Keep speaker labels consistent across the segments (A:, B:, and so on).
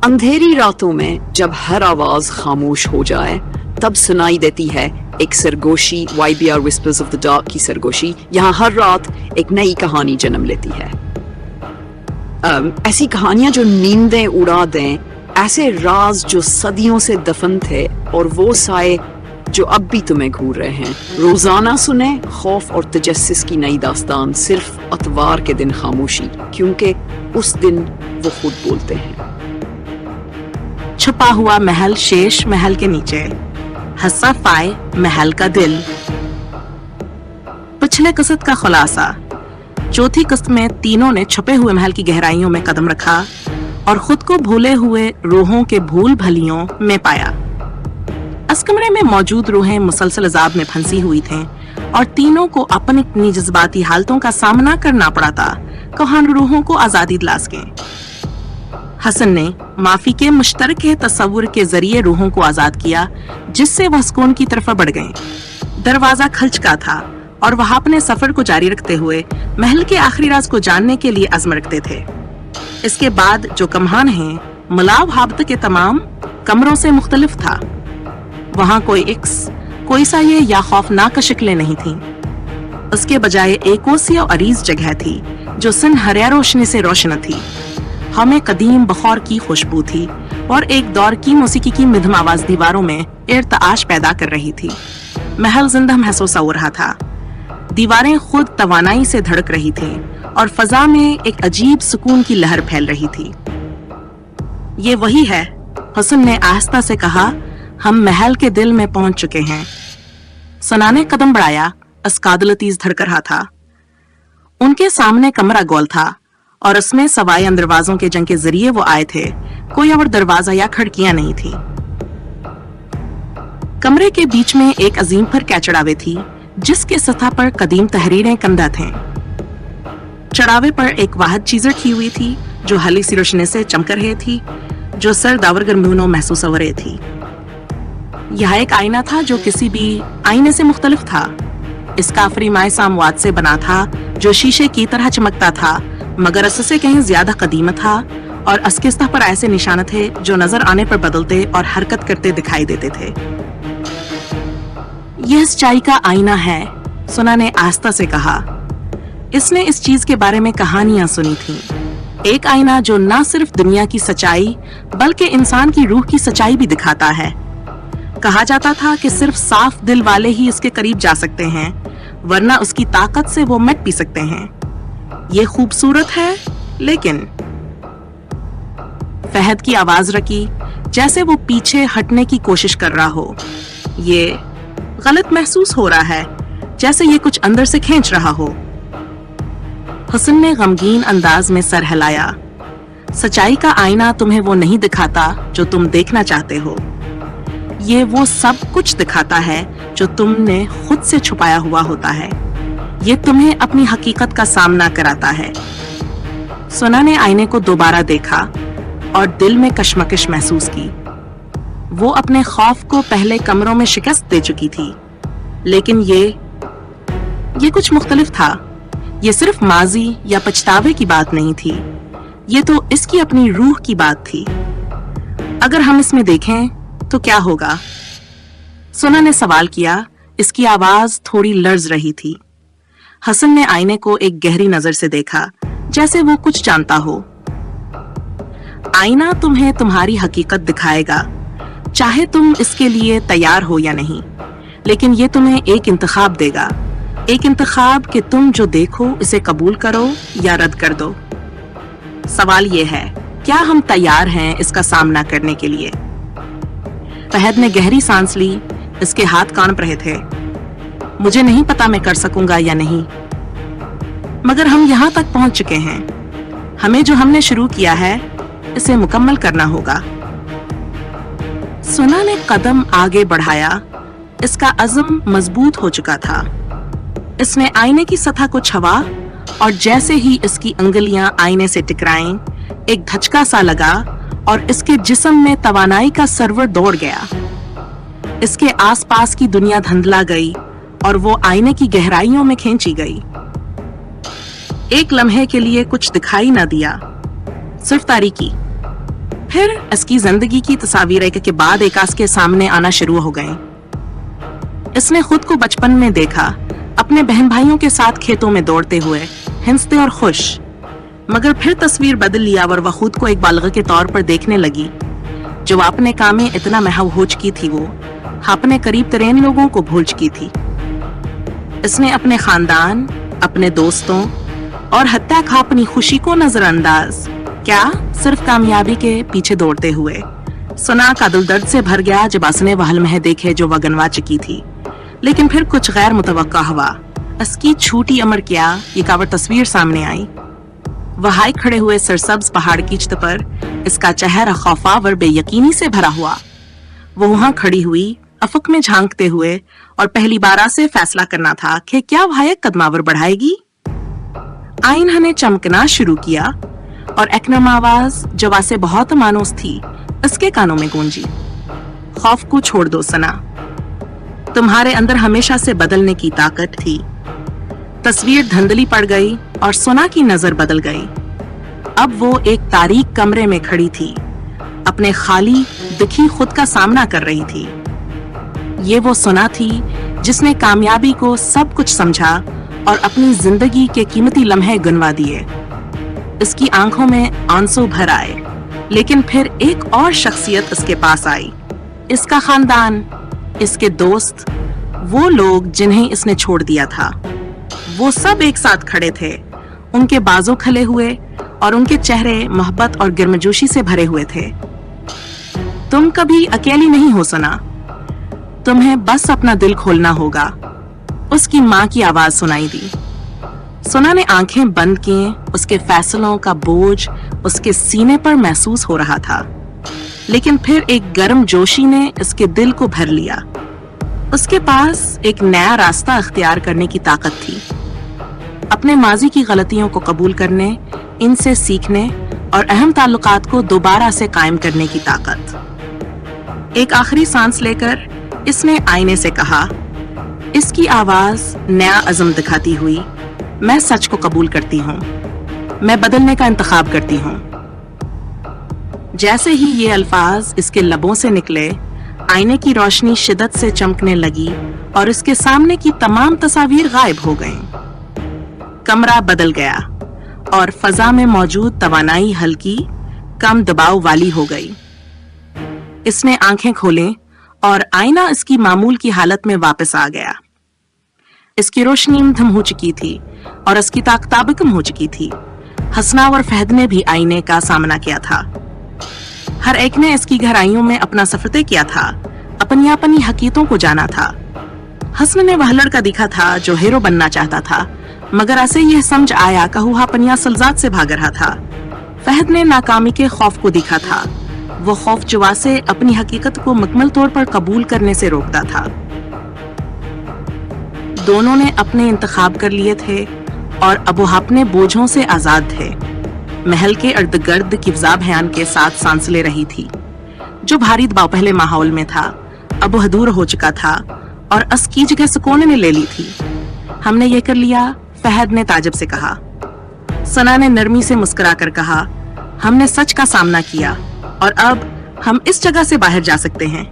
A: अंधेरी रातों में जब हर आवाज खामोश हो जाए तब सुनाई देती है एक सरगोशी। YBR Whispers of the Dark की सरगोशी यहाँ हर रात एक नई कहानी जन्म लेती है। ऐसी कहानियां जो नींदें उड़ा दें, ऐसे राज जो सदियों से दफन थे और वो साए जो अब भी तुम्हें घूर रहे हैं। रोजाना सुने खौफ और तजस्सुस की नई दास्तान, सिर्फ अतवार के दिन खामोशी, क्योंकि उस दिन वो खुद बोलते हैं।
B: छुपा हुआ महल शेष महल के नीचे, हंसा फाय महल का दिल। पिछले किस्त का खुलासा। चौथी किस्त में तीनों ने छुपे हुए महल की गहराइयों में कदम रखा और खुद को भूले हुए रूहों के भूल भलियों में पाया। इस कमरे में मौजूद रूहें मुसलसल अजाब में फंसी हुई थीं और तीनों को अपनी अपनी जज्बाती हालतों का सामना करना पड़ा था। कहान रूहों को आजादी दिला सकें। हसन ने माफी के मुश्तरके तस्वुर के जरिए रूहों को आजाद किया, जिससे वह सुकून की तरफ बढ़ गए। दरवाजा खल चुका था और वह अपने सफर को जारी रखते हुए महल के आखिरी राज को जानने के लिए अज़्म रखते थे। इसके बाद जो कमहान है मलाव हाबत के तमाम कमरों से मुख्तलिफ था। वहां कोई साये या खौफनाक शक्लें नहीं थीं। उसके बजाय एक ओसी और अरीज जगह थी जो सन हरिया रोशनी से रोशन थी। हमें कदीम बखौर की खुशबू थी और एक दौर की मौसीकी की मिधम आवाज दीवारों में इर्ताश पैदा कर रही थी। महल जिंदा महसूस हो रहा था। दीवारें खुद तवानाई से धड़क रही थीं और फजा में एक अजीब सुकून की लहर फैल रही थी। ये वही है, हसन ने आहिस्ता से कहा। हम महल के दिल में पहुंच चुके हैं। सना ने कदम बढ़ाया। अस्काद लतीज धड़क रहा था। उनके सामने कमरा गोल था और उसमें सवाए दरवाजों के जंग के जरिए वो आए थे। कोई और दरवाजा या खिड़कियां नहीं थी। कमरे के बीच में एक अजीम पर क्या चढ़ावे थी, जिसके सतह पर कदीम तहरीरें कंधा थे। चढ़ावे पर एक वाहद चीज रखी हुई थी जो हली सी रोशनी से चमक रही थी, जो सर दावर गर्मीनों महसूस हो रही थी। यह एक आईना था जो किसी भी आईने से मुख्तलिफ था। इसका आफरी माए सामवात से बना था, जो शीशे की तरह चमकता था, मगर इससे कहीं ज्यादा कदीम था और इसके सतह पर ऐसे निशान थे जो नजर आने पर बदलते और हरकत करते दिखाई देते थे। यह सच्चाई का आईना है, सुना ने आस्था से कहा। इसने इस चीज के बारे में कहानियां सुनी थीं। एक आईना जो न सिर्फ दुनिया की सच्चाई बल्कि इंसान की रूह की सच्चाई भी दिखाता है। कहा जाता था कि सिर्फ साफ दिल वाले ही इसके करीब जा सकते हैं, वरना उसकी ताकत से वो मिट भी सकते हैं। ये खूबसूरत है, लेकिन फहद की आवाज रखी, जैसे वो पीछे हटने की कोशिश कर रहा हो। ये गलत महसूस हो रहा है, जैसे ये कुछ अंदर से खींच रहा हो। हुस्न ने गमगीन अंदाज में सर हिलाया। सच्चाई का आईना तुम्हें वो नहीं दिखाता जो तुम देखना चाहते हो। ये वो सब कुछ दिखाता है जो तुमने खुद से छुपाया हुआ होता है। ये तुम्हें अपनी हकीकत का सामना कराता है। सुना ने आईने को दोबारा देखा और दिल में कशमकश महसूस की। वो अपने खौफ को पहले कमरों में शिकस्त दे चुकी थी, लेकिन ये कुछ मुख्तलिफ था। ये सिर्फ माजी या पछतावे की बात नहीं थी, ये तो इसकी अपनी रूह की बात थी। अगर हम इसमें देखें तो क्या होगा? सुना ने सवाल किया। इसकी आवाज थोड़ी लर्ज रही थी। हसन ने आईने को एक गहरी नजर से देखा, जैसे वो कुछ जानता हो। आईना तुम्हें तुम्हारी हकीकत दिखाएगा, चाहे तुम इसके लिए तैयार हो या नहीं, लेकिन ये तुम्हें एक इंतखाब देगा। एक इंतखाब कि तुम जो देखो इसे कबूल करो या रद्द कर दो। सवाल ये है, क्या हम तैयार हैं इसका सामना करने के लिए? फहद ने गहरी सांस ली। इसके हाथ कांप रहे थे। मुझे नहीं पता मैं कर सकूंगा या नहीं, मगर हम यहां तक पहुंच चुके हैं। हमें जो हमने शुरू किया है इसे मुकम्मल करना होगा। सुना ने कदम आगे बढ़ाया। इसका अज़्म मजबूत हो चुका था। इसने आईने की सतह को छुआ और जैसे ही इसकी अंगुलियां आईने से टकराईं, एक धचका सा लगा और इसके जिस्म में तवानाई का सरवर दौड़ गया। इसके आसपास की दुनिया धुंधला गई और वो आईने की गहराइयों में खींची गई। एक लम्हे के लिए कुछ दिखाई न दिया, सिर्फ तारीकी। फिर इसकी जिंदगी की तस्वीर एक के बाद एक इसके सामने आना शुरू हो गए। इसने खुद को बचपन में देखा, अपने बहन भाइयों के साथ खेतों में दौड़ते हुए, हंसते और खुश। मगर फिर तस्वीर बदल लिया और वह खुद को एक बालिग़ के तौर पर देखने लगी जो अपने काम में इतना महव हो चुकी थी, वो अपने करीब तरीन लोगों को भूल चुकी थी। इसने अपने खानदान, अपने दोस्तों और हत्या खा अपनी खुशी को नजरअंदाज क्या सिर्फ कामयाबी के पीछे दौड़ते हुए। सुना का दिल दर्द से भर गया जब उसने वह लम्हे देखे जो वह गनवा चुकी थी। लेकिन फिर कुछ गैर मुतवक्का हुआ। इसकी छोटी उम्र क्या ये कावर तस्वीर सामने आई। वह हाई खड़े हुए सरसब्ज पहाड़ की छत पर, इसका चेहरा खौफावर बेयकीनी से भरा हुआ। वो वहां खड़ी हुई, अफक में झांकते हुए, और पहली बार से फैसला करना था कि क्या वह एक कदमावर बढ़ाएगी। आईना ने चमकना शुरू किया और एक नरम आवाज जो वासे बहुत मानूस थी इसके कानों में गूंजी। खौफ को छोड़ दो सना, तुम्हारे अंदर हमेशा से बदलने की ताकत थी। तस्वीर धुंधली पड़ गई और सोना की नजर बदल गई। अब वो एक तारीक कमरे में खड़ी थी, अपने खाली दिखी खुद का सामना कर रही थी। ये वो सोना थी जिसने कामयाबी को सब कुछ समझा और अपनी जिंदगी के कीमती लम्हे गिनवा दिए। इसकी आंखों में आंसू भर आए, लेकिन फिर एक और शख्सियत इसके पास आई। इसका खानदान, इसके दोस्त, वो लोग जिन्हें इसने छोड़ दिया था, वो सब एक साथ खड़े थे। उनके बाजू खले हुए और उनके चेहरे मोहब्बत और गर्मजोशी से भरे हुए थे। तुम कभी अकेली नहीं हो सना, तुम्हें बस अपना दिल खोलना होगा। उसकी माँ की आवाज सुनाई दी। सोना ने आंखें बंद की। उसके फैसलों का बोझ उसके सीने पर महसूस हो रहा था, लेकिन फिर एक गर्म जोशी ने इसके दिल को भर लिया। उसके पास एक नया रास्ता अख्तियार करने की ताकत थी, अपने माजी की गलतियों को कबूल करने, इनसे सीखने और अहम ताल्लुकात को दोबारा से कायम करने की ताकत। एक आखिरी सांस लेकर इसने आईने से कहा, इसकी आवाज नया अज़म दिखाती हुई, मैं सच को कबूल करती हूँ, मैं बदलने का इंतखाब करती हूँ। जैसे ही ये अल्फाज इसके लबों से निकले, आईने की रोशनी शिद्दत से चमकने लगी और इसके सामने की तमाम तस्वीर गायब हो गईं। कमरा बदल गया और फजा में मौजूद तवानाई हल्की, कम दबाव वाली हो गई। इसने आंखें खोलें और आईना इसकी मामूल की हालत में वापस आ गया। इसकी रोशनी धम हो चुकी थी और इसकी ताकत कम हो चुकी थी। हसना और फहद ने भी आईने का सामना किया था। हर एक ने इसकी गहराइयों में अपना सफर तय किया था, अपनी अपनी हकीकतों को जाना था। हसन ने वह लड़का दिखा था जो हीरो बनना चाहता था, मगर ऐसे यह समझ आया कि वह अपनी असल जात से भाग रहा था। फहद ने नाकामी के खौफ को दिखा था, वो खौफ जो से अपनी हकीकत को मुकम्मल तौर पर कबूल करने से रोकता था। दोनों ने अपने इंतखाब कर लिए थे और अब वो अपने बोझों से आजाद थे। महल के इर्द गिर्द की फिजा भयान के साथ सांस ले रही थी। जो भारी दबाव पहले माहौल में था, अब वह दूर हो चुका था और असकी जगह सुकून ने ले ली थी। हमने ये कर लिया, फहद ने ताजुब से कहा। सना ने नरमी से मुस्कुरा कर कहा, हमने सच का सामना किया और अब हम इस जगह से बाहर जा सकते हैं।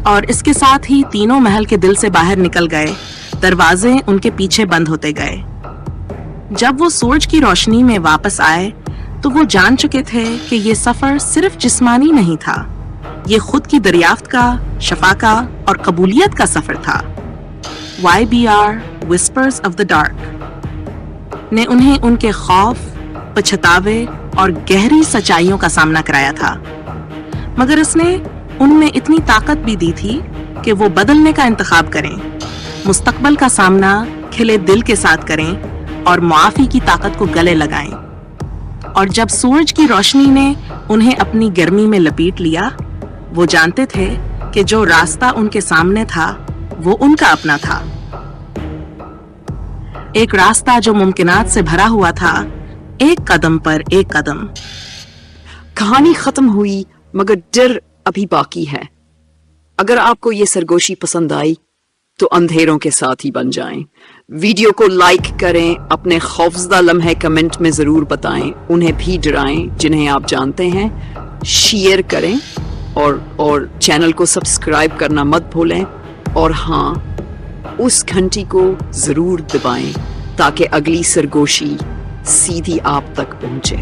B: और इसके साथ ही तीनों महल के दिल से बाहर निकल गए। दरवाजे उनके पीछे बंद होते गए। जब वो सूरज की रोशनी में वापस आए तो वो जान चुके थे कि ये सफर सिर्फ जिस्मानी नहीं था, ये खुद की दरियाफ्त का, शफा का और कबूलियत का सफर था। YBR Whispers of the Dark ने उन्हें उनके खौफ, पछतावे और गहरी सच्चाइयों का सामना कराया था, मगर इसने उनमें इतनी ताकत भी दी थी कि वो बदलने का इंतखाब करें, मुस्तकबल का सामना खिले दिल के साथ करें और मुआफी की ताकत को गले लगाएं। और जब सूरज की रोशनी ने उन्हें अपनी गर्मी में लपेट लिया, वो जानते थे कि जो रास्ता उनके सामने था वो उनका अपना था, एक रास्ता जो मुमकिनात से भरा हुआ था, एक कदम पर एक कदम।
A: कहानी खत्म हुई मगर डर अभी बाकी है। अगर आपको ये सरगोशी पसंद आई तो अंधेरों के साथी बन जाएं। वीडियो को लाइक करें, अपने खौफजदा लम्हे कमेंट में ज़रूर बताएं, उन्हें भी डराएं जिन्हें आप जानते हैं। शेयर करें और चैनल को सब्सक्राइब करना मत भूलें। और हाँ, उस घंटी को ज़रूर दबाएं ताकि अगली सरगोशी सीधी आप तक पहुंचे।